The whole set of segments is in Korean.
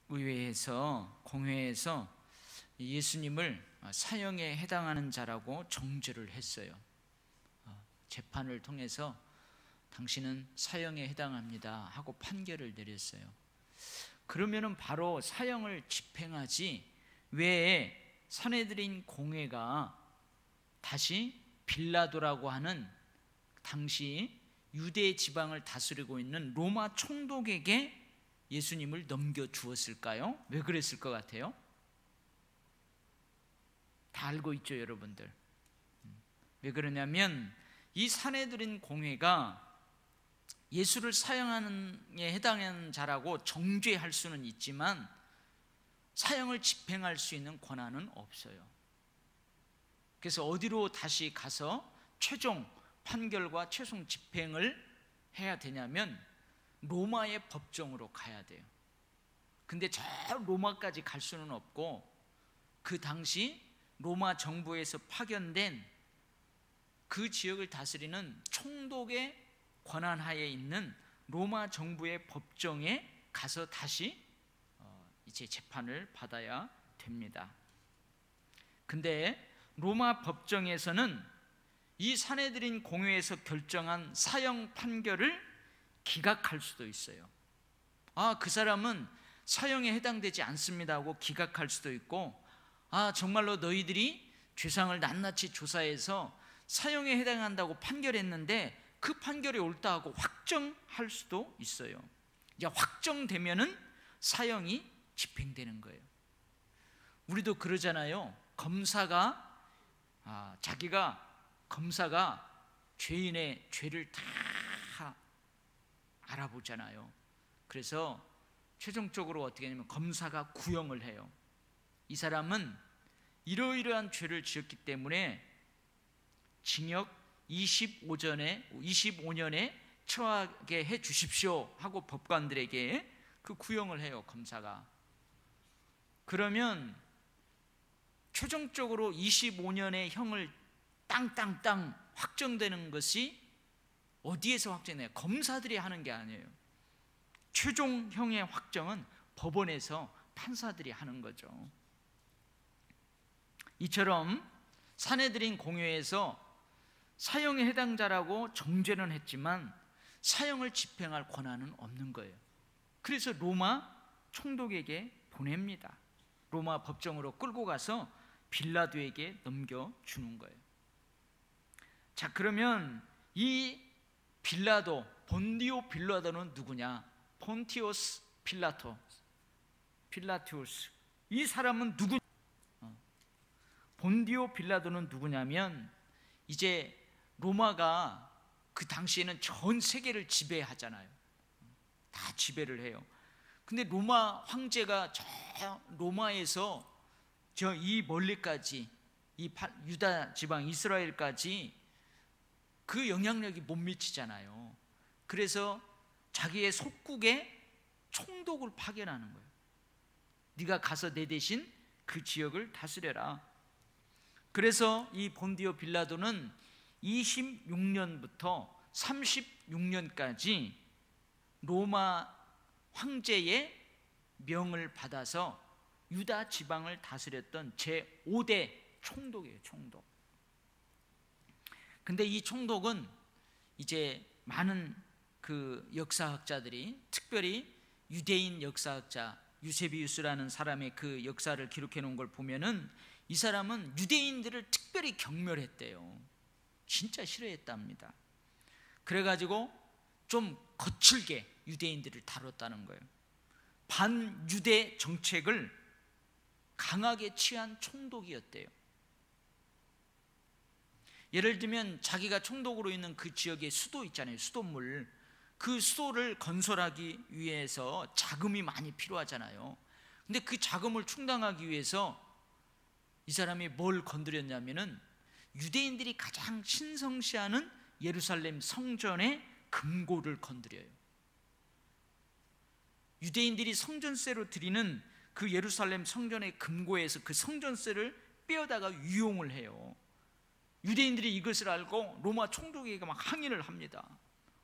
의회에서 공회에서 예수님을 사형에 해당하는 자라고 정죄를 했어요. 재판을 통해서 당신은 사형에 해당합니다 하고 판결을 내렸어요. 그러면은 바로 사형을 집행하지 왜 산헤드린 공회가 다시 빌라도라고 하는 당시 유대 지방을 다스리고 있는 로마 총독에게 예수님을 넘겨주었을까요? 왜 그랬을 것 같아요? 다 알고 있죠, 여러분들. 왜 그러냐면 이 산헤드린 공회가 예수를 사형에 해당하는 자라고 정죄할 수는 있지만 사형을 집행할 수 있는 권한은 없어요. 그래서 어디로 다시 가서 최종 판결과 최종 집행을 해야 되냐면 로마의 법정으로 가야 돼요. 근데 저 로마까지 갈 수는 없고 그 당시 로마 정부에서 파견된 그 지역을 다스리는 총독의 권한하에 있는 로마 정부의 법정에 가서 다시 이제 재판을 받아야 됩니다. 근데 로마 법정에서는 이 산헤드린 공회에서 결정한 사형 판결을 기각할 수도 있어요. 그 사람은 사형에 해당되지 않습니다 하고 기각할 수도 있고, 정말로 너희들이 죄상을 낱낱이 조사해서 사형에 해당한다고 판결했는데 그 판결이 옳다 하고 확정할 수도 있어요. 이제 확정되면은 사형이 집행되는 거예요. 우리도 그러잖아요. 검사가 죄인의 죄를 다 알아보잖아요. 그래서 최종적으로 어떻게 하냐면 검사가 구형을 해요. 이 사람은 이러이러한 죄를 지었기 때문에 징역 25년에 처하게 해 주십시오 하고 법관들에게 그 구형을 해요, 검사가. 그러면 최종적으로 25년의 형을 땅땅땅 확정되는 것이 어디에서 확정돼요? 검사들이 하는 게 아니에요. 최종형의 확정은 법원에서 판사들이 하는 거죠. 이처럼 산헤드린 공회에서 사형에 해당자라고 정죄는 했지만 사형을 집행할 권한은 없는 거예요. 그래서 로마 총독에게 보냅니다. 로마 법정으로 끌고 가서 빌라도에게 넘겨주는 거예요. 자, 그러면 이 본디오 빌라도는 누구냐? 폰티오스 필라투스. 이 사람은 누구? 본디오 빌라도는 누구냐면 이제 로마가 그 당시에는 전 세계를 지배하잖아요. 다 지배를 해요. 근데 로마 황제가 저 로마에서 저 이 멀리까지 이 유다 지방 이스라엘까지 그 영향력이 못 미치잖아요. 그래서 자기의 속국에 총독을 파견하는 거예요. 네가 가서 내 대신 그 지역을 다스려라. 그래서 이 본디오 빌라도는 26년부터 36년까지 로마 황제의 명을 받아서 유다 지방을 다스렸던 제5대 총독이에요, 총독. 근데 이 총독은 이제 많은 그 역사학자들이, 특별히 유대인 역사학자 유세비우스라는 사람의 그 역사를 기록해 놓은 걸 보면은 이 사람은 유대인들을 특별히 경멸했대요. 진짜 싫어했답니다. 그래가지고 좀 거칠게 유대인들을 다뤘다는 거예요. 반유대 정책을 강하게 취한 총독이었대요. 예를 들면 자기가 총독으로 있는 그 지역의 수도 있잖아요, 수돗물. 그 수도를 건설하기 위해서 자금이 많이 필요하잖아요. 근데 그 자금을 충당하기 위해서 이 사람이 뭘 건드렸냐면은 유대인들이 가장 신성시하는 예루살렘 성전의 금고를 건드려요. 유대인들이 성전세로 드리는 그 예루살렘 성전의 금고에서 그 성전세를 빼어다가 유용을 해요. 유대인들이 이것을 알고 로마 총독에게 막 항의를 합니다.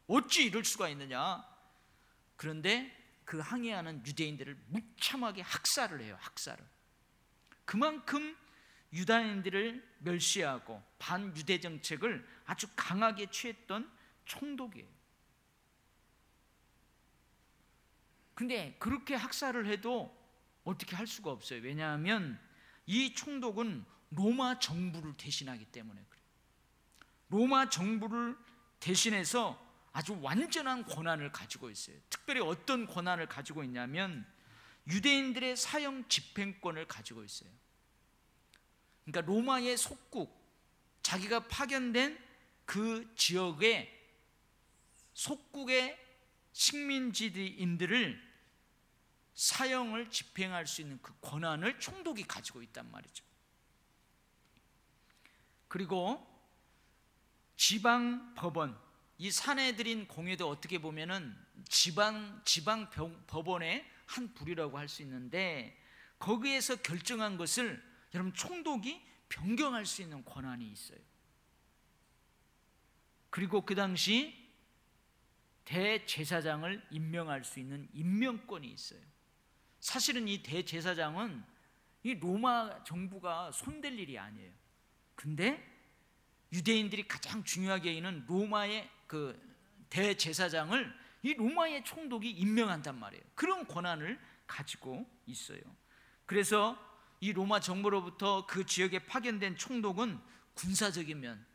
어찌 이럴 수가 있느냐. 그런데 그 항해하는 유대인들을 무참하게 학살을 해요. 학살을. 그만큼 유다인들을 멸시하고 반유대 정책을 아주 강하게 취했던 총독이에요. 근데 그렇게 학살을 해도 어떻게 할 수가 없어요. 왜냐하면 이 총독은 로마 정부를 대신하기 때문에 그래요. 로마 정부를 대신해서 아주 완전한 권한을 가지고 있어요. 특별히 어떤 권한을 가지고 있냐면 유대인들의 사형 집행권을 가지고 있어요. 그러니까 로마의 속국, 자기가 파견된 그 지역의 속국의 식민지인들을 사형을 집행할 수 있는 그 권한을 총독이 가지고 있단 말이죠. 그리고 지방 법원, 이 사내들인 공회도 어떻게 보면은 지방 법원의 한 부류라고 할 수 있는데, 거기에서 결정한 것을 여러분 총독이 변경할 수 있는 권한이 있어요. 그리고 그 당시 대제사장을 임명할 수 있는 임명권이 있어요. 사실은 이 대제사장은 이 로마 정부가 손댈 일이 아니에요. 근데 유대인들이 가장 중요하게 여기는 로마의 그 대제사장을 이 로마의 총독이 임명한단 말이에요. 그런 권한을 가지고 있어요. 그래서 이 로마 정부로부터 그 지역에 파견된 총독은 군사적인 면,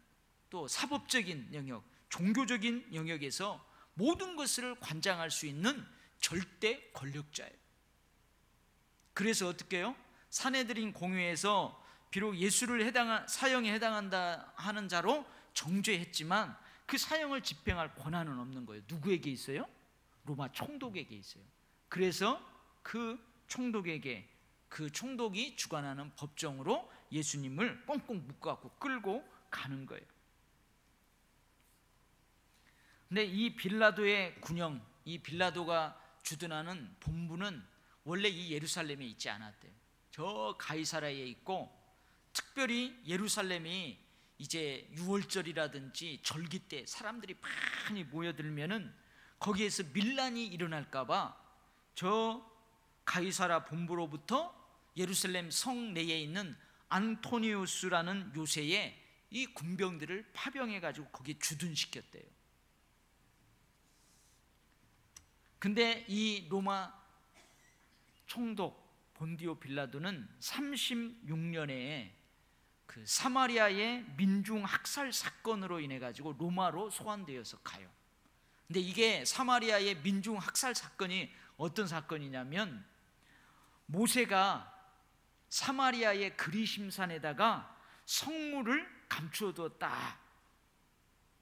또 사법적인 영역, 종교적인 영역에서 모든 것을 관장할 수 있는 절대 권력자예요. 그래서 어떻게 해요? 사내들인 공회에서 비록 예수를 사형에 해당한다 하는 자로 정죄했지만 그 사형을 집행할 권한은 없는 거예요. 누구에게 있어요? 로마 총독에게 있어요. 그래서 그 총독에게, 그 총독이 주관하는 법정으로 예수님을 꽁꽁 묶어갖고 끌고 가는 거예요. 근데 이 빌라도의 군영, 이 빌라도가 주둔하는 본부는 원래 이 예루살렘에 있지 않았대요. 저 가이사라에 있고, 특별히 예루살렘이 이제 유월절이라든지 절기 때 사람들이 많이 모여들면은 거기에서 밀란이 일어날까봐 저 가이사라 본부로부터 예루살렘 성 내에 있는 안토니우스라는 요새에 이 군병들을 파병해가지고 거기에 주둔시켰대요. 근데 이 로마 총독 본디오 빌라도는 36년에 그 사마리아의 민중 학살 사건으로 인해 가지고 로마로 소환되어서 가요. 근데 이게 사마리아의 민중 학살 사건이 어떤 사건이냐면, 모세가 사마리아의 그리심산에다가 성물을 감추어두었다,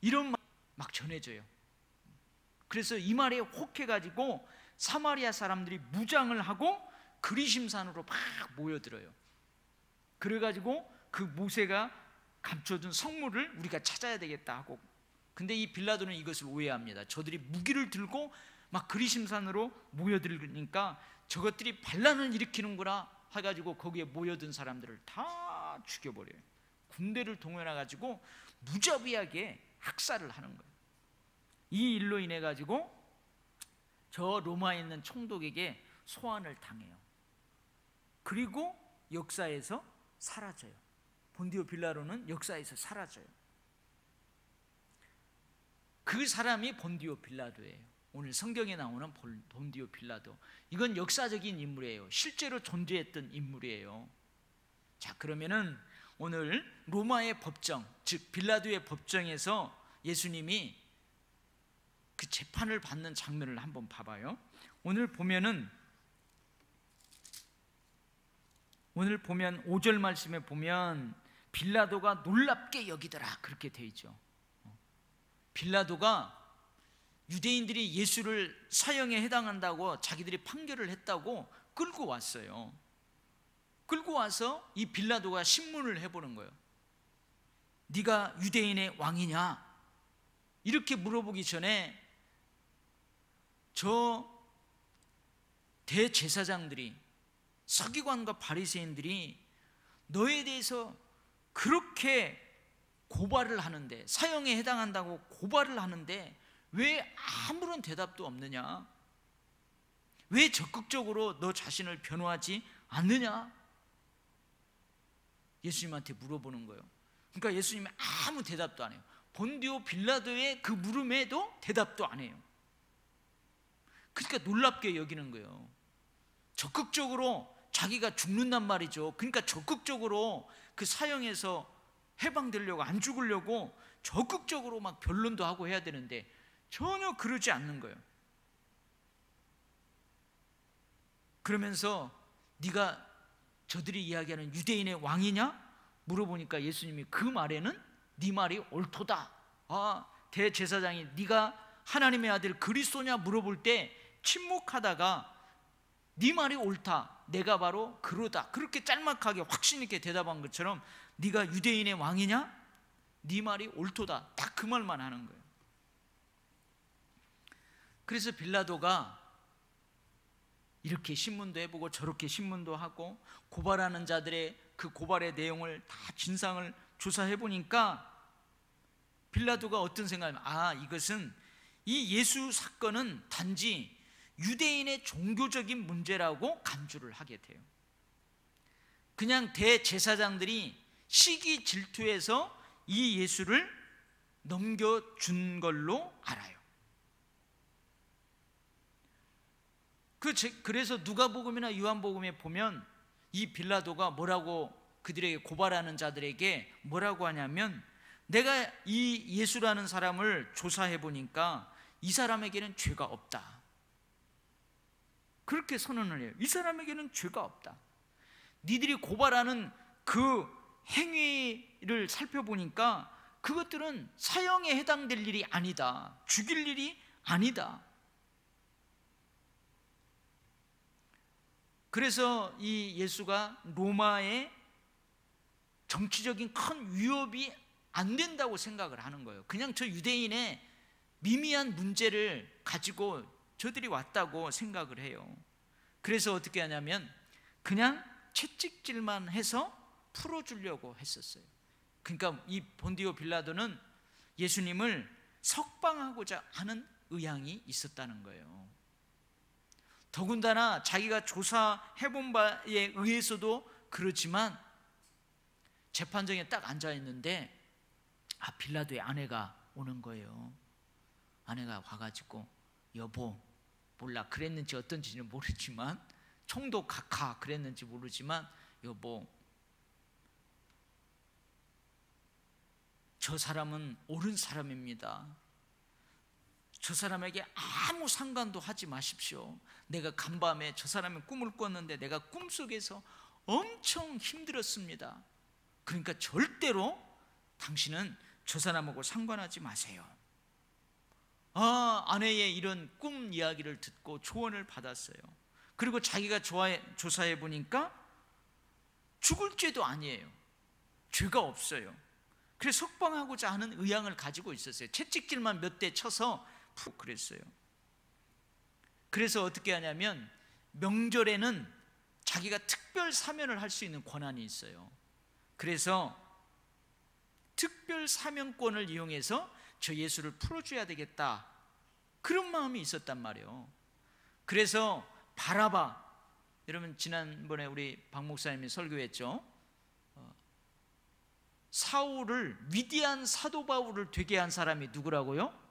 이런 말 막 전해져요. 그래서 이 말에 혹해가지고 사마리아 사람들이 무장을 하고 그리심산으로 막 모여들어요. 그래가지고 그 모세가 감춰둔 성물을 우리가 찾아야 되겠다 하고, 근데 이 빌라도는 이것을 오해합니다. 저들이 무기를 들고 막 그리심산으로 모여들으니까 저것들이 반란을 일으키는구나 해가지고 거기에 모여든 사람들을 다 죽여버려요. 군대를 동원해가지고 무자비하게 학살을 하는 거예요. 이 일로 인해 가지고 저 로마에 있는 총독에게 소환을 당해요. 그리고 역사에서 사라져요. 본디오 빌라도는 역사에서 사라져요. 그 사람이 본디오 빌라도예요. 오늘 성경에 나오는 본디오 빌라도, 이건 역사적인 인물이에요. 실제로 존재했던 인물이에요. 자, 그러면은 오늘 로마의 법정, 즉 빌라도의 법정에서 예수님이 그 재판을 받는 장면을 한번 봐봐요. 오늘 보면 5절 말씀에 보면 빌라도가 놀랍게 여기더라 그렇게 돼 있죠. 빌라도가 유대인들이 예수를 사형에 해당한다고 자기들이 판결을 했다고 끌고 왔어요. 끌고 와서 이 빌라도가 신문을 해보는 거예요. 네가 유대인의 왕이냐? 이렇게 물어보기 전에 저 대제사장들이, 서기관과 바리새인들이 너에 대해서 그렇게 고발을 하는데, 사형에 해당한다고 고발을 하는데 왜 아무런 대답도 없느냐? 왜 적극적으로 너 자신을 변호하지 않느냐? 예수님한테 물어보는 거예요. 그러니까 예수님이 아무 대답도 안 해요. 본디오 빌라도의 그 물음에도 대답도 안 해요. 그러니까 놀랍게 여기는 거예요. 적극적으로 자기가 죽는단 말이죠. 그러니까 적극적으로 그 사형에서 해방되려고, 안 죽으려고 적극적으로 막 변론도 하고 해야 되는데 전혀 그러지 않는 거예요. 그러면서 네가 저들이 이야기하는 유대인의 왕이냐? 물어보니까 예수님이 그 말에는 네 말이 옳도다. 대제사장이 네가 하나님의 아들 그리스도냐 물어볼 때 침묵하다가 네 말이 옳다, 내가 바로 그러다, 그렇게 짤막하게 확신 있게 대답한 것처럼 네가 유대인의 왕이냐? 네 말이 옳도다, 딱 그 말만 하는 거예요. 그래서 빌라도가 이렇게 신문도 해보고 저렇게 신문도 하고 고발하는 자들의 그 고발의 내용을 다 진상을 조사해 보니까 빌라도가 어떤 생각이냐면, 이것은 이 예수 사건은 단지 유대인의 종교적인 문제라고 간주를 하게 돼요. 그냥 대제사장들이 시기 질투해서 이 예수를 넘겨준 걸로 알아요. 그래서 누가복음이나 요한복음에 보면 이 빌라도가 뭐라고 그들에게 고발하는 자들에게 뭐라고 하냐면, 내가 이 예수라는 사람을 조사해 보니까 이 사람에게는 죄가 없다, 그렇게 선언을 해요. 이 사람에게는 죄가 없다. 니들이 고발하는 그 행위를 살펴보니까 그것들은 사형에 해당될 일이 아니다, 죽일 일이 아니다. 그래서 이 예수가 로마의 정치적인 큰 위협이 안 된다고 생각을 하는 거예요. 그냥 저 유대인의 미미한 문제를 가지고 저들이 왔다고 생각을 해요. 그래서 어떻게 하냐면 그냥 채찍질만 해서 풀어주려고 했었어요. 그러니까 이 본디오 빌라도는 예수님을 석방하고자 하는 의향이 있었다는 거예요. 더군다나 자기가 조사해본 바에 의해서도 그렇지만 재판정에 딱 앉아있는데 빌라도의 아내가 오는 거예요. 아내가 와가지고, 여보, 몰라 그랬는지 어떤지는 모르지만, 총독 각하 그랬는지 모르지만, 여보, 저 사람은 옳은 사람입니다. 저 사람에게 아무 상관도 하지 마십시오. 내가 간밤에 저 사람의 꿈을 꿨는데 내가 꿈속에서 엄청 힘들었습니다. 그러니까 절대로 당신은 저 사람하고 상관하지 마세요. 아내의 이런 꿈 이야기를 듣고 조언을 받았어요. 그리고 자기가 조사해 보니까 죽을 죄도 아니에요. 죄가 없어요. 그래서 석방하고자 하는 의향을 가지고 있었어요. 채찍질만 몇 대 쳐서 푹 그랬어요. 그래서 어떻게 하냐면 명절에는 자기가 특별 사면을 할 수 있는 권한이 있어요. 그래서 특별 사면권을 이용해서 저 예수를 풀어줘야 되겠다, 그런 마음이 있었단 말이에요. 그래서 바라바, 여러분 지난번에 우리 박 목사님이 설교했죠. 사울을, 위대한 사도 바울을 되게 한 사람이 누구라고요?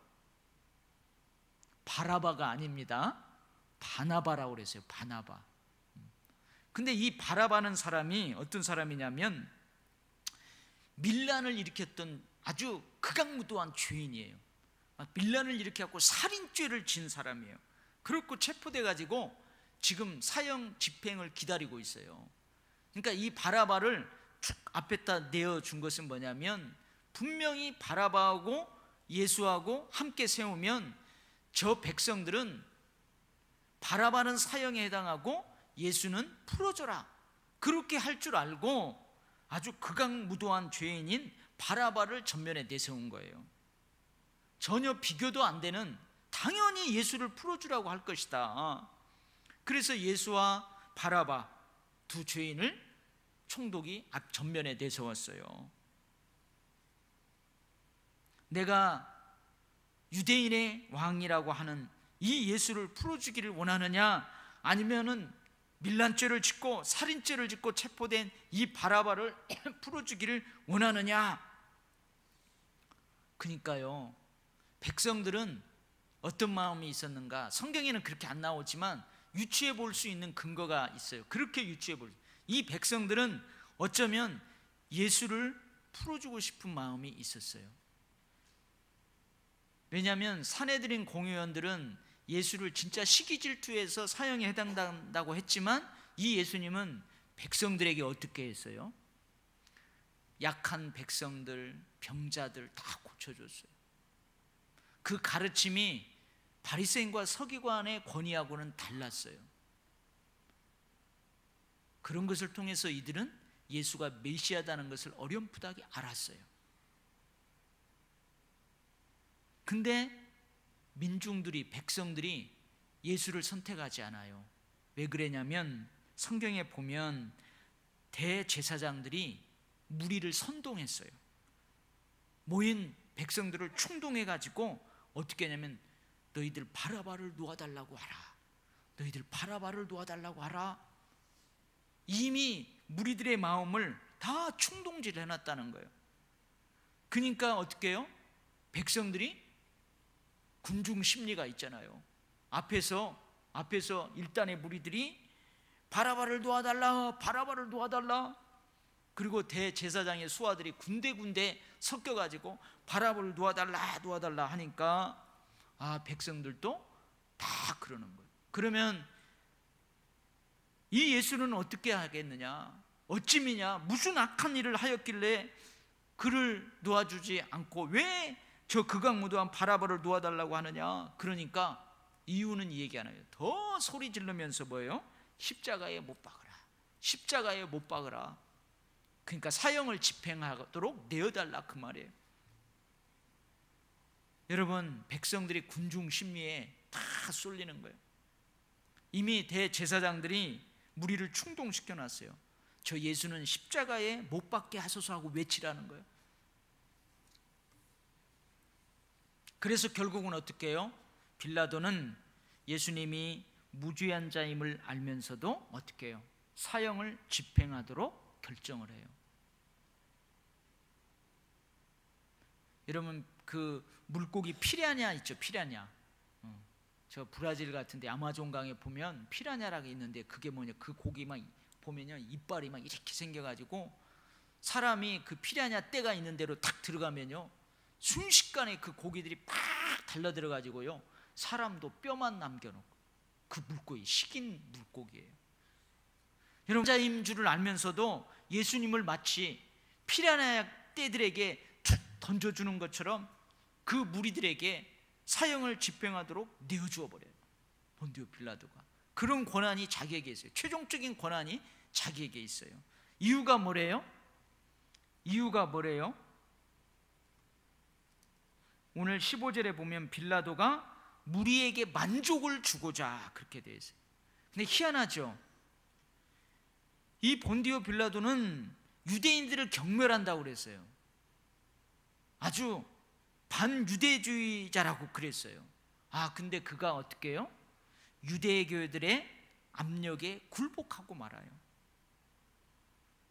바라바가 아닙니다. 바나바라고 그랬어요. 바나바. 근데 이 바라바는 사람이 어떤 사람이냐면 밀란을 일으켰던 아주 극악무도한 죄인이에요. 밀란을 일으켜갖고 살인죄를 진 사람이에요. 그렇고 체포돼 가지고 지금 사형 집행을 기다리고 있어요. 그러니까 이 바라바를 쭉 앞에다 내어준 것은 뭐냐면, 분명히 바라바하고 예수하고 함께 세우면 저 백성들은 바라바는 사형에 해당하고 예수는 풀어줘라, 그렇게 할 줄 알고 아주 극악무도한 죄인인 바라바를 전면에 내세운 거예요. 전혀 비교도 안 되는, 당연히 예수를 풀어주라고 할 것이다. 그래서 예수와 바라바 두 죄인을 총독이 앞 전면에 내세웠어요. 내가 유대인의 왕이라고 하는 이 예수를 풀어주기를 원하느냐 아니면은 밀란죄를 짓고 살인죄를 짓고 체포된 이 바라바를 풀어주기를 원하느냐? 그러니까요, 백성들은 어떤 마음이 있었는가? 성경에는 그렇게 안 나오지만 유추해 볼 수 있는 근거가 있어요. 그렇게 유추해 볼, 이 백성들은 어쩌면 예수를 풀어주고 싶은 마음이 있었어요. 왜냐하면 사내들인 공회원들은 예수를 진짜 시기 질투해서 사형에 해당한다고 했지만, 이 예수님은 백성들에게 어떻게 했어요? 약한 백성들, 병자들 다 고쳐줬어요. 그 가르침이 바리새인과 서기관의 권위하고는 달랐어요. 그런 것을 통해서 이들은 예수가 메시아다는 것을 어렴풋하게 알았어요. 근데 민중들이, 백성들이 예수를 선택하지 않아요. 왜 그러냐면 성경에 보면 대제사장들이 무리를 선동했어요. 모인 백성들을 충동해 가지고 어떻게 하냐면, 너희들 바라바를 놓아달라고 하라, 너희들 바라바를 놓아달라고 하라. 이미 무리들의 마음을 다 충동질 해놨다는 거예요. 그러니까 어떻게 해요? 백성들이 군중 심리가 있잖아요. 앞에서 일단의 무리들이 바라바를 놓아달라, 바라바를 놓아달라. 그리고 대제사장의 수하들이 군데군데 섞여가지고 바라바를 놓아달라 하니까 백성들도 다 그러는 거예요. 그러면 이 예수는 어떻게 하겠느냐? 어찌미냐? 무슨 악한 일을 하였길래 그를 놓아주지 않고 왜 저 극악무도한 바라바를 놓아달라고 하느냐? 그러니까 이유는 이 얘기 안 해요. 더 소리 지르면서 뭐예요? 십자가에 못 박으라, 십자가에 못 박으라. 그러니까 사형을 집행하도록 내어달라, 그 말이에요. 여러분, 백성들이 군중 심리에 다 쏠리는 거예요. 이미 대제사장들이 무리를 충동시켜 놨어요. 저 예수는 십자가에 못 박게 하소서 하고 외치라는 거예요. 그래서 결국은 어떻게 해요? 빌라도는 예수님이 무죄한 자임을 알면서도 어떻게 해요? 사형을 집행하도록 결정을 해요. 여러분, 그 물고기 피라냐 있죠? 피라냐. 저 브라질 같은데 아마존강에 보면 피라냐라고 있는데, 그게 뭐냐, 그 고기만 보면요, 이빨이 막 이렇게 생겨가지고 사람이 그 피라냐 떼가 있는 대로 탁 들어가면요, 순식간에 그 고기들이 팍 달려들어가지고요, 사람도 뼈만 남겨놓고, 그 물고기, 식인 물고기예요. 여러분, 자인 줄을 알면서도 예수님을 마치 피라냐 떼들에게 툭 던져주는 것처럼 그 무리들에게 사형을 집행하도록 내어주어 버려요, 본디오 빌라도가. 그런 권한이 자기에게 있어요. 최종적인 권한이 자기에게 있어요. 이유가 뭐래요? 오늘 15절에 보면 빌라도가 무리에게 만족을 주고자 그렇게 되어 있어요. 근데 희한하죠? 이 본디오 빌라도는 유대인들을 경멸한다고 그랬어요. 아주 반유대주의자라고 그랬어요. 근데 그가 어떻게 해요? 유대교들의 압력에 굴복하고 말아요.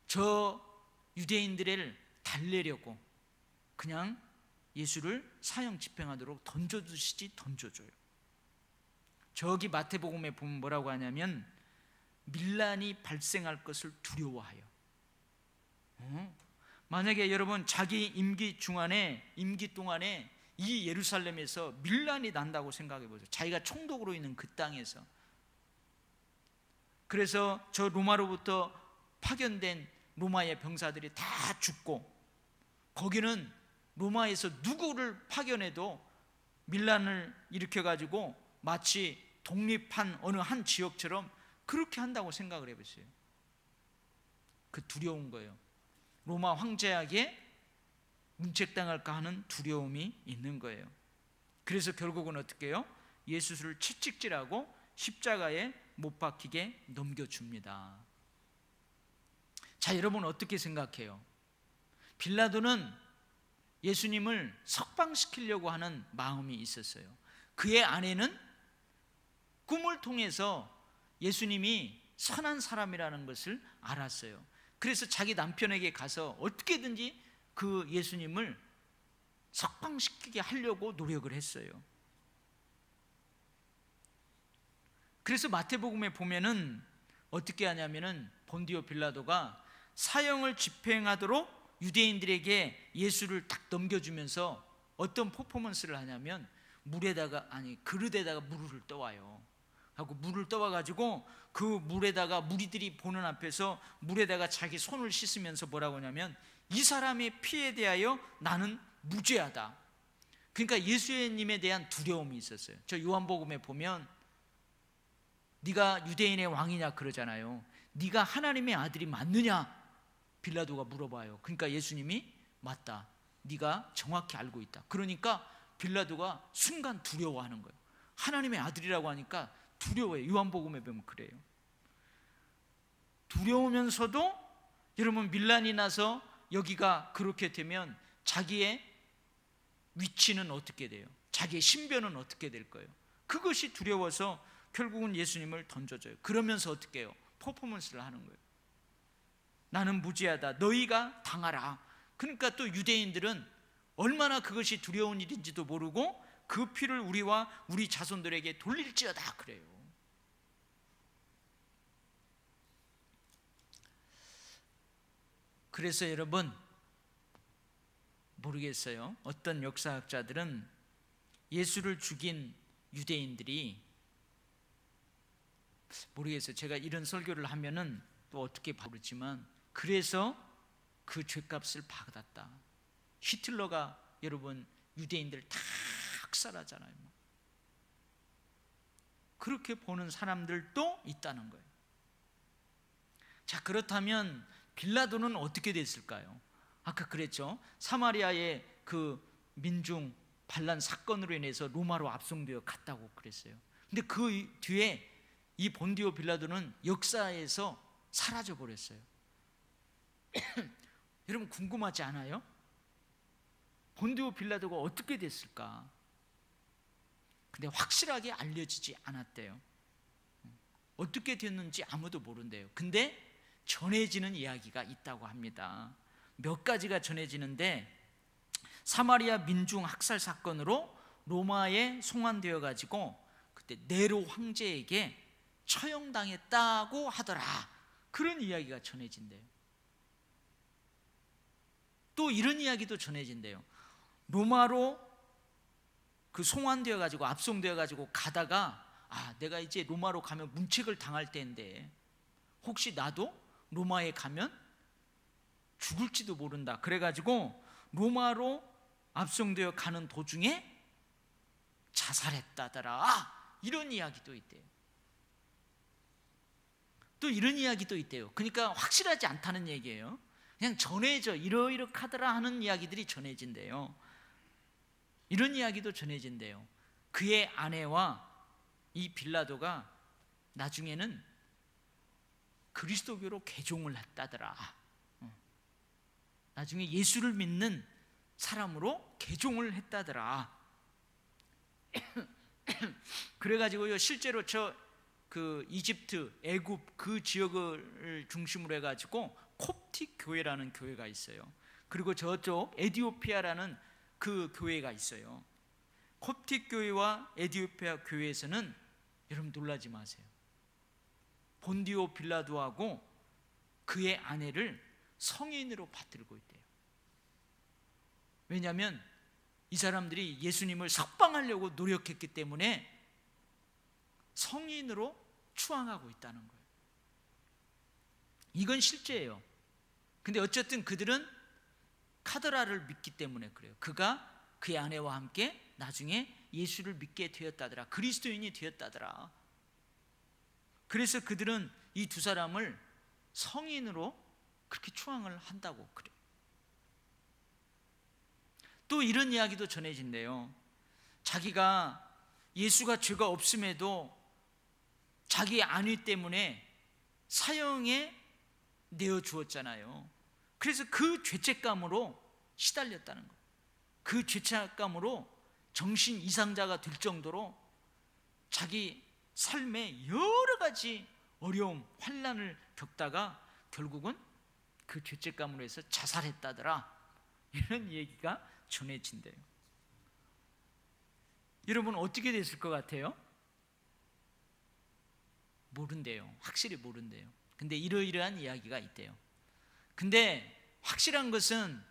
저 유대인들을 달래려고 그냥 예수를 사형 집행하도록 던져주시지 던져줘요. 저기 마태복음에 보면 뭐라고 하냐면, 밀란이 발생할 것을 두려워하여. 만약에 여러분 자기 임기 동안에 이 예루살렘에서 밀란이 난다고 생각해 보세요. 자기가 총독으로 있는 그 땅에서. 그래서 저 로마로부터 파견된 로마의 병사들이 다 죽고, 거기는 로마에서 누구를 파견해도 밀란을 일으켜가지고 마치 독립한 어느 한 지역처럼 그렇게 한다고 생각을 해보세요. 그 두려운 거예요. 로마 황제에게 문책당할까 하는 두려움이 있는 거예요. 그래서 결국은 어떻게 해요? 예수를 채찍질하고 십자가에 못 박히게 넘겨줍니다. 자, 여러분 어떻게 생각해요? 빌라도는 예수님을 석방시키려고 하는 마음이 있었어요. 그의 아내는 꿈을 통해서 예수님이 선한 사람이라는 것을 알았어요. 그래서 자기 남편에게 가서 어떻게든지 그 예수님을 석방시키게 하려고 노력을 했어요. 그래서 마태복음에 보면은 어떻게 하냐면은 본디오 빌라도가 사형을 집행하도록 유대인들에게 예수를 딱 넘겨주면서 어떤 퍼포먼스를 하냐면 그릇에다가 물을 떠와요. 하고 물을 떠와가지고 그 물에다가 무리들이 보는 앞에서 물에다가 자기 손을 씻으면서 뭐라고 하냐면 이 사람의 피에 대하여 나는 무죄하다. 그러니까 예수님에 대한 두려움이 있었어요. 저 요한복음에 보면 네가 유대인의 왕이냐 그러잖아요. 네가 하나님의 아들이 맞느냐 빌라도가 물어봐요. 그러니까 예수님이 맞다. 네가 정확히 알고 있다. 그러니까 빌라도가 순간 두려워하는 거예요. 하나님의 아들이라고 하니까 두려워해요. 요한복음에 보면 그래요. 두려우면서도 여러분 밀란이 나서 여기가 그렇게 되면 자기의 위치는 어떻게 돼요? 자기의 신변은 어떻게 될 거예요? 그것이 두려워서 결국은 예수님을 던져줘요. 그러면서 어떻게 해요? 퍼포먼스를 하는 거예요. 나는 무죄하다. 너희가 당하라. 그러니까 또 유대인들은 얼마나 그것이 두려운 일인지도 모르고 그 피를 우리와 우리 자손들에게 돌릴지어다 그래요. 그래서 여러분 모르겠어요. 어떤 역사학자들은 예수를 죽인 유대인들이 모르겠어요. 제가 이런 설교를 하면은 또 어떻게 모르지만 그래서 그 죄값을 받았다. 히틀러가 여러분 유대인들을 다 학살하잖아요. 그렇게 보는 사람들도 있다는 거예요. 자, 그렇다면 빌라도는 어떻게 됐을까요? 아까 그랬죠. 사마리아의 그 민중 반란 사건으로 인해서 로마로 압송되어 갔다고 그랬어요. 근데 그 뒤에 이 본디오 빌라도는 역사에서 사라져 버렸어요. 여러분 궁금하지 않아요? 본디오 빌라도가 어떻게 됐을까? 근데 확실하게 알려지지 않았대요. 어떻게 됐는지 아무도 모른대요. 근데 전해지는 이야기가 있다고 합니다. 몇 가지가 전해지는데 사마리아 민중 학살 사건으로 로마에 송환되어 가지고 그때 네로 황제에게 처형당했다고 하더라. 그런 이야기가 전해진대요. 또 이런 이야기도 전해진대요. 로마로 그 송환되어 가지고 압송되어 가지고 가다가 내가 이제 로마로 가면 문책을 당할 때인데 혹시 나도 로마에 가면 죽을지도 모른다. 그래가지고 로마로 압송되어 가는 도중에 자살했다더라. 이런 이야기도 있대요. 또 이런 이야기도 있대요. 그러니까 확실하지 않다는 얘기예요. 그냥 전해져 이러이러하더라 하는 이야기들이 전해진대요. 이런 이야기도 전해진대요. 그의 아내와 이 빌라도가 나중에는 그리스도교로 개종을 했다더라. 나중에 예수를 믿는 사람으로 개종을 했다더라. 그래가지고요 실제로 그 이집트, 애굽 그 지역을 중심으로 해가지고 콥틱 교회라는 교회가 있어요. 그리고 저쪽 에디오피아라는 그 교회가 있어요. 콥틱 교회와 에디오피아 교회에서는 여러분 놀라지 마세요. 본디오 빌라도하고 그의 아내를 성인으로 받들고 있대요. 왜냐하면 이 사람들이 예수님을 석방하려고 노력했기 때문에 성인으로 추앙하고 있다는 거예요. 이건 실제예요. 근데 어쨌든 그들은 카드라를 믿기 때문에 그래요. 그가 그의 아내와 함께 나중에 예수를 믿게 되었다더라. 그리스도인이 되었다더라. 그래서 그들은 이 두 사람을 성인으로 그렇게 추앙을 한다고 그래요. 또 이런 이야기도 전해진대요. 자기가 예수가 죄가 없음에도 자기 안위 때문에 사형에 내어주었잖아요. 그래서 그 죄책감으로 시달렸다는 거예요. 그 죄책감으로 정신 이상자가 될 정도로 자기 삶에 여러 가지 어려움, 환난을 겪다가 결국은 그 죄책감으로 해서 자살했다더라, 이런 얘기가 전해진대요. 여러분 어떻게 됐을 것 같아요? 모른대요. 확실히 모른대요. 근데 이러이러한 이야기가 있대요. 근데 확실한 것은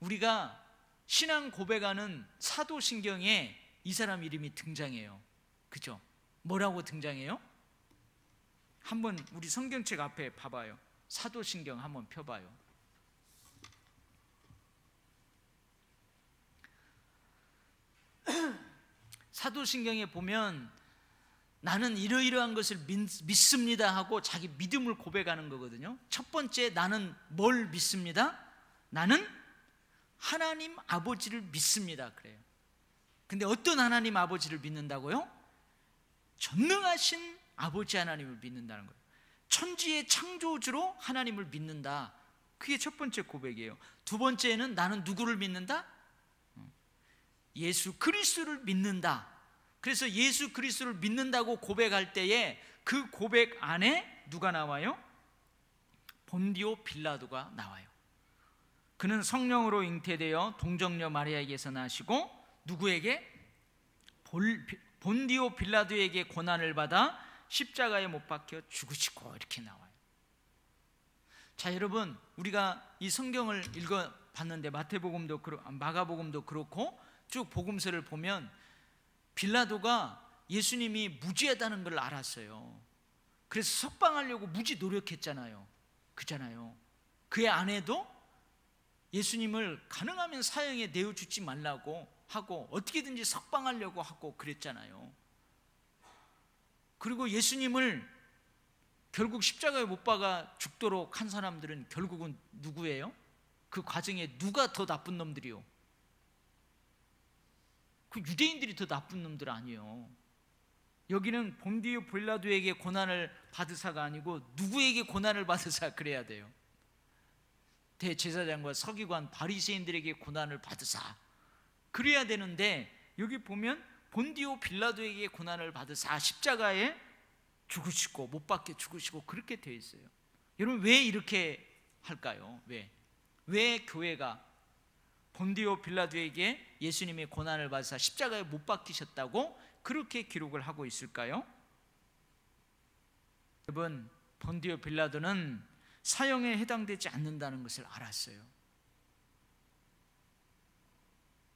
우리가 신앙 고백하는 사도신경에 이 사람 이름이 등장해요. 그죠? 뭐라고 등장해요? 한번 우리 성경책 앞에 봐봐요. 사도신경 한번 펴봐요. 사도신경에 보면 나는 이러이러한 것을 믿습니다 하고 자기 믿음을 고백하는 거거든요. 첫 번째, 나는 뭘 믿습니다? 나는 하나님 아버지를 믿습니다, 그래요. 근데 어떤 하나님 아버지를 믿는다고요? 전능하신 아버지 하나님을 믿는다는 거예요. 천지의 창조주로 하나님을 믿는다. 그게 첫 번째 고백이에요. 두 번째는 나는 누구를 믿는다? 예수 그리스도를 믿는다. 그래서 예수 그리스도를 믿는다고 고백할 때에 그 고백 안에 누가 나와요? 본디오 빌라도가 나와요. 그는 성령으로 잉태되어 동정녀 마리아에게서 나시고 누구에게? 본디오 빌라도에게 고난을 받아 십자가에 못 박혀 죽으시고, 이렇게 나와요. 자, 여러분, 우리가 이 성경을 읽어봤는데 마태복음도 마가복음도 그렇고 쭉 복음서를 보면 빌라도가 예수님이 무죄하다는 걸 알았어요. 그래서 석방하려고 무지 노력했잖아요. 그잖아요. 그의 아내도 예수님을 가능하면 사형에 내어주지 말라고 하고 어떻게든지 석방하려고 하고 그랬잖아요. 그리고 예수님을 결국 십자가에 못 박아 죽도록 한 사람들은 결국은 누구예요? 그 과정에 누가 더 나쁜 놈들이요? 그 유대인들이 더 나쁜 놈들 아니에요. 여기는 본디오 빌라도에게 고난을 받으사가 아니고 누구에게 고난을 받으사 그래야 돼요? 대제사장과 서기관 바리새인들에게 고난을 받으사 그래야 되는데, 여기 보면 본디오 빌라도에게 고난을 받으사 십자가에 죽으시고 못 박혀 죽으시고 그렇게 되어 있어요. 여러분 왜 이렇게 할까요? 왜 교회가 본디오 빌라도에게 예수님이 고난을 받으사 십자가에 못 박히셨다고 그렇게 기록을 하고 있을까요? 여러분, 본디오 빌라도는 사형에 해당되지 않는다는 것을 알았어요.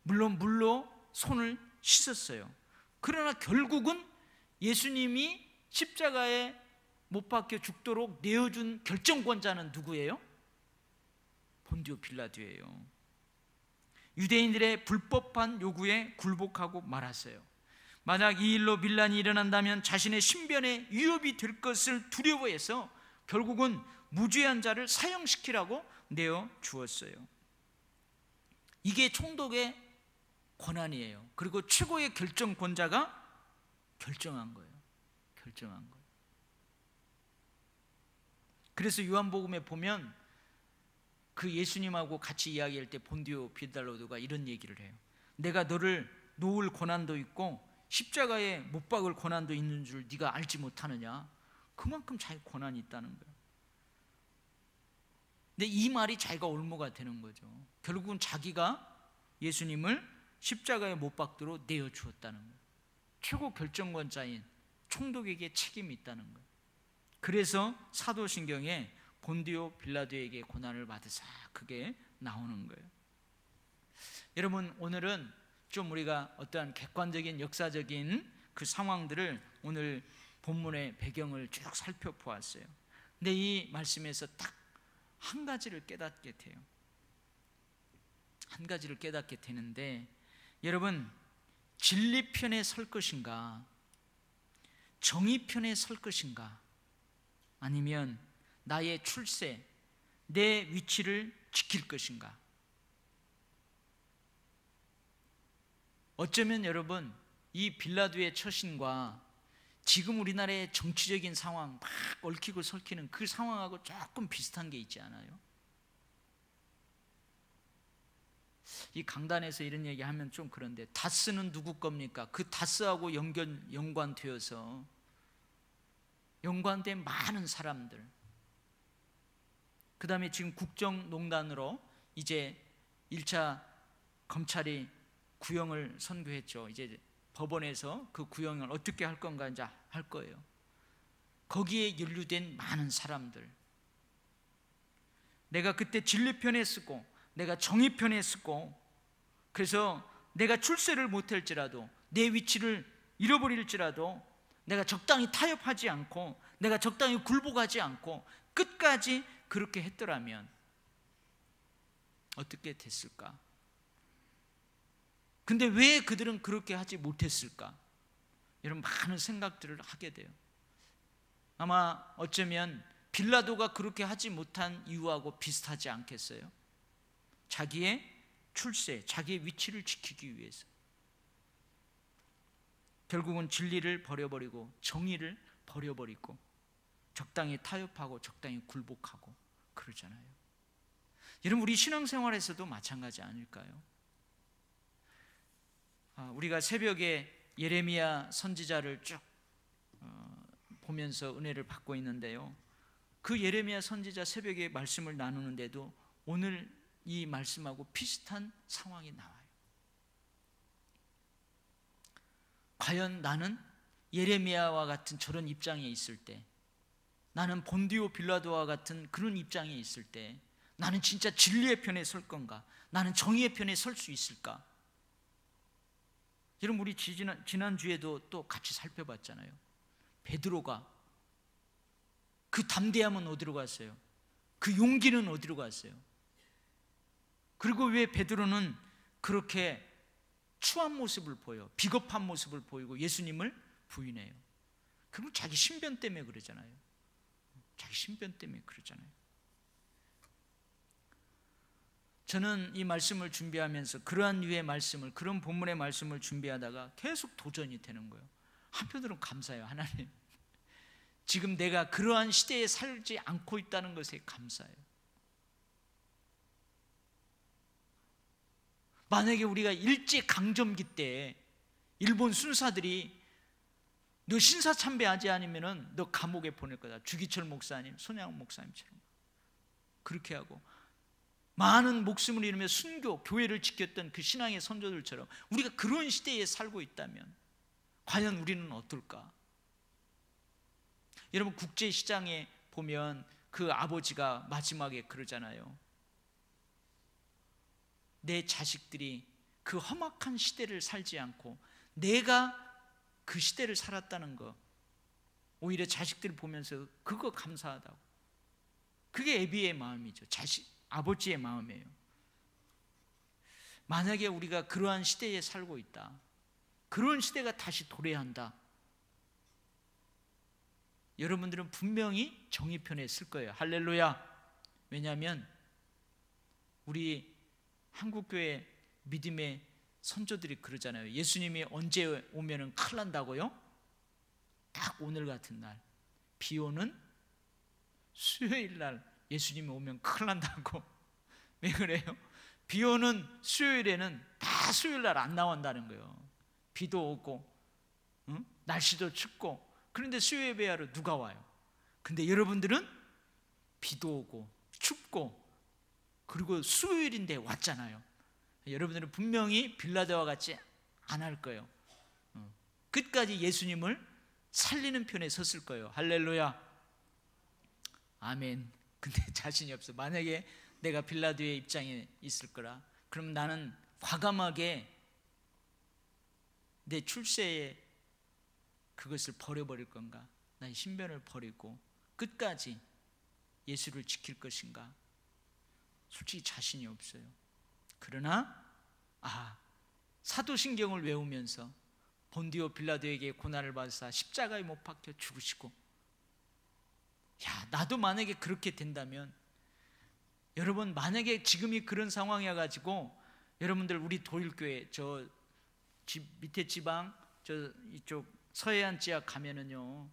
물론 물로 손을 씻었어요. 그러나 결국은 예수님이 십자가에 못 박혀 죽도록 내어준 결정권자는 누구예요? 본디오 빌라도예요. 유대인들의 불법한 요구에 굴복하고 말았어요. 만약 이 일로 밀란이 일어난다면 자신의 신변에 위협이 될 것을 두려워해서 결국은 무죄한 자를 사형시키라고 내어 주었어요. 이게 총독의 권한이에요. 그리고 최고의 결정권자가 결정한 거예요. 그래서 요한복음에 보면 그 예수님하고 같이 이야기할 때 본디오 빌라도가 이런 얘기를 해요. 내가 너를 놓을 고난도 있고 십자가에 못 박을 고난도 있는 줄 네가 알지 못하느냐. 그만큼 자기 고난이 있다는 거예요. 근데 이 말이 자기가 올무가 되는 거죠. 결국은 자기가 예수님을 십자가에 못 박도록 내어주었다는 거예요. 최고 결정권자인 총독에게 책임이 있다는 거예요. 그래서 사도신경에 본디오 빌라도에게 고난을 받으사 그게 나오는 거예요. 여러분, 오늘은 좀 우리가 어떠한 객관적인 역사적인 그 상황들을 오늘 본문의 배경을 쭉 살펴보았어요. 근데 이 말씀에서 딱 한 가지를 깨닫게 돼요. 한 가지를 깨닫게 되는데, 여러분, 진리 편에 설 것인가, 정의 편에 설 것인가, 아니면 나의 출세, 내 위치를 지킬 것인가. 어쩌면 여러분, 이 빌라도의 처신과 지금 우리나라의 정치적인 상황 막 얽히고 설키는 그 상황하고 조금 비슷한 게 있지 않아요? 이 강단에서 이런 얘기하면 좀 그런데, 다스는 누구 겁니까? 그 다스하고 연관되어서 연관된 많은 사람들, 그 다음에 지금 국정농단으로 이제 1차 검찰이 구형을 선고했죠. 이제 법원에서 그 구형을 어떻게 할 건가 이제 할 거예요. 거기에 연루된 많은 사람들, 내가 그때 진리 편에 쓰고 내가 정의 편에 쓰고, 그래서 내가 출세를 못할지라도 내 위치를 잃어버릴지라도 내가 적당히 타협하지 않고 내가 적당히 굴복하지 않고 끝까지 그렇게 했더라면 어떻게 됐을까? 근데 왜 그들은 그렇게 하지 못했을까? 이런 많은 생각들을 하게 돼요. 아마 어쩌면 빌라도가 그렇게 하지 못한 이유하고 비슷하지 않겠어요? 자기의 출세, 자기의 위치를 지키기 위해서. 결국은 진리를 버려버리고 정의를 버려버리고 적당히 타협하고 적당히 굴복하고 그러잖아요. 여러분, 우리 신앙생활에서도 마찬가지 아닐까요? 우리가 새벽에 예레미야 선지자를 쭉 보면서 은혜를 받고 있는데요, 그 예레미야 선지자 새벽에 말씀을 나누는데도 오늘 이 말씀하고 비슷한 상황이 나와요. 과연 나는 예레미야와 같은 저런 입장에 있을 때, 나는 본디오 빌라도와 같은 그런 입장에 있을 때 나는 진짜 진리의 편에 설 건가? 나는 정의의 편에 설 수 있을까? 여러분, 우리 지난주에도 또 같이 살펴봤잖아요. 베드로가 그 담대함은 어디로 갔어요? 그 용기는 어디로 갔어요? 그리고 왜 베드로는 그렇게 추한 모습을 보여, 비겁한 모습을 보이고 예수님을 부인해요? 그건 자기 신변 때문에 그러잖아요. 자기 신변 때문에 그러잖아요. 저는 이 말씀을 준비하면서 그러한 류의 말씀을, 그런 본문의 말씀을 준비하다가 계속 도전이 되는 거예요. 한편으로는 감사해요. 하나님, 지금 내가 그러한 시대에 살지 않고 있다는 것에 감사해요. 만약에 우리가 일제강점기 때 일본 순사들이 너 신사참배하지 않으면 너 감옥에 보낼 거다, 주기철 목사님, 손양원 목사님처럼 그렇게 하고 많은 목숨을 잃으며 순교, 교회를 지켰던 그 신앙의 선조들처럼 우리가 그런 시대에 살고 있다면 과연 우리는 어떨까? 여러분, 국제시장에 보면 그 아버지가 마지막에 그러잖아요. 내 자식들이 그 험악한 시대를 살지 않고 내가 그 시대를 살았다는 거, 오히려 자식들을 보면서 그거 감사하다고. 그게 애비의 마음이죠. 아버지의 마음이에요. 만약에 우리가 그러한 시대에 살고 있다, 그런 시대가 다시 도래한다, 여러분들은 분명히 정의 편에 설 거예요. 할렐루야. 왜냐하면 우리 한국교회 믿음의 선조들이 그러잖아요. 예수님이 언제 오면은 큰일 난다고요? 딱 오늘 같은 날, 비 오는 수요일 날 예수님이 오면 큰일 난다고. 왜 그래요? 비 오는 수요일에는 다 수요일 날 안 나온다는 거예요. 비도 오고 날씨도 춥고. 그런데 수요 예배하러 누가 와요? 근데 여러분들은 비도 오고 춥고 그리고 수요일인데 왔잖아요. 여러분들은 분명히 빌라도와 같이 안 할 거예요. 끝까지 예수님을 살리는 편에 섰을 거예요. 할렐루야. 아멘. 근데 자신이 없어. 만약에 내가 빌라도의 입장에 있을 거라, 그럼 나는 과감하게 내 출세에 그것을 버려버릴 건가? 나의 신변을 버리고 끝까지 예수를 지킬 것인가? 솔직히 자신이 없어요. 그러나 사도신경을 외우면서 본디오 빌라도에게 고난을 받으사 십자가에 못 박혀 죽으시고, 나도 만약에 그렇게 된다면, 여러분, 만약에 지금이 그런 상황이어 가지고 여러분들 우리 도일교회 저 밑에 지방 이쪽 서해안 지역 가면은요,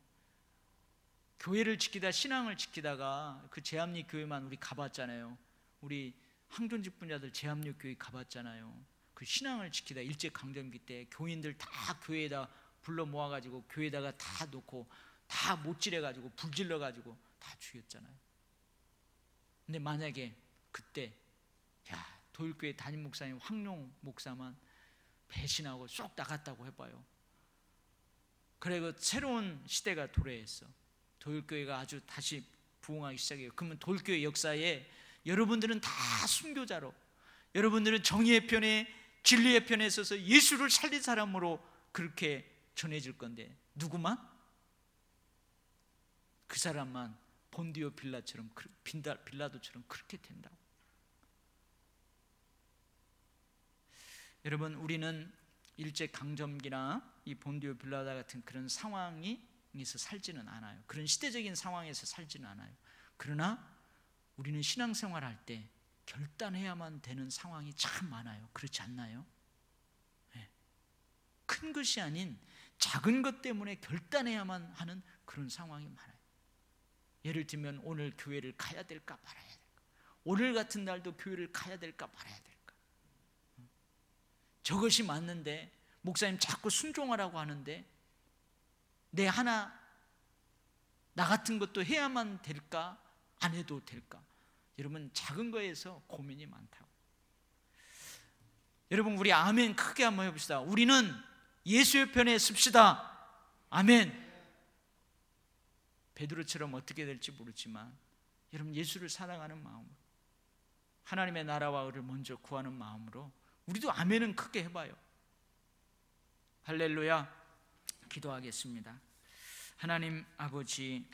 교회를 지키다 신앙을 지키다가 그 제합리 교회만 우리 가봤잖아요. 우리 항존직 분자들 제합리 교회 가봤잖아요. 그 신앙을 지키다 일제강점기 때 교인들 다 교회에다 불러 모아가지고 교회에다가 다 놓고 다 못질해가지고 불질러가지고 다 죽였잖아요. 근데 만약에 그때 도율교회 담임 목사님 황룡 목사만 배신하고 쏙 나갔다고 해봐요. 그래 그 새로운 시대가 도래했어. 도율교회가 아주 다시 부흥하기 시작해요. 그러면 도율교회 역사에 여러분들은 다 순교자로, 여러분들은 정의의 편에 진리의 편에 서서 예수를 살린 사람으로 그렇게 전해질 건데 누구만? 그 사람만 본디오 빌라처럼, 빌라도처럼 그렇게 된다고. 여러분, 우리는 일제 강점기나 이 본디오 빌라다 같은 그런 상황에서 살지는 않아요. 그런 시대적인 상황에서 살지는 않아요. 그러나 우리는 신앙생활할 때 결단해야만 되는 상황이 참 많아요. 그렇지 않나요? 네. 큰 것이 아닌 작은 것 때문에 결단해야만 하는 그런 상황이 많아요. 예를 들면 오늘 교회를 가야 될까 말아야 될까, 오늘 같은 날도 교회를 가야 될까 말아야 될까. 저것이 맞는데 목사님 자꾸 순종하라고 하는데 나 같은 것도 해야만 될까, 안 해도 될까. 여러분, 작은 거에서 고민이 많다고. 여러분, 우리 아멘 크게 한번 해봅시다. 우리는 예수의 편에 섭시다. 아멘. 베드로처럼 어떻게 될지 모르지만 여러분, 예수를 사랑하는 마음으로, 하나님의 나라와 의를 먼저 구하는 마음으로 우리도 아멘은 크게 해봐요. 할렐루야. 기도하겠습니다. 하나님 아버지,